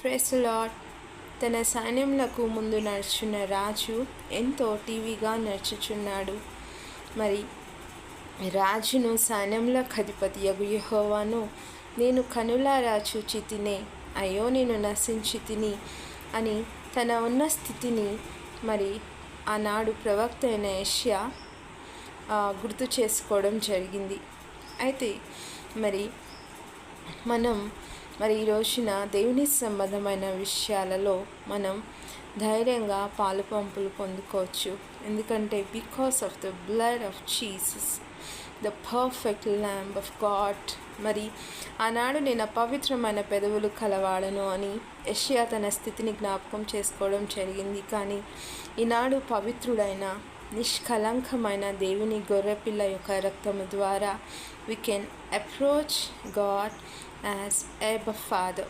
Praise lord. తన సైన్యములకు ముందు నడుచున్న రాజు ఎంతో టీవీగా నడుచుచున్నాడు. మరి రాజును సైన్యములకు అధిపతియగు యెహోవాను నేను కనులారా చూచితినే, అయ్యో నేను నశించి తిని అని తన ఉన్న స్థితిని మరి ఆనాడు ప్రవక్త అయిన యెషయా గుర్తు చేసుకోవడం జరిగింది. అయితే మనం ఈ రోజున దేవుని సంబంధమైన విషయాలలో మనం ధైర్యంగా పాలు పంపులు పొందుకోవచ్చు. ఎందుకంటే because of the blood of Jesus, the perfect lamb of God. మరి ఆనాడు నేను అపవిత్రమైన పెదవులు కలవాడను అని యెషయా తన స్థితిని జ్ఞాపకం చేసుకోవడం జరిగింది. కానీ ఈనాడు పవిత్రుడైన నిష్కలంకమైన దేవుని గొర్రెపిల్ల యొక్క రక్తము ద్వారా we can approach God as Abba Father.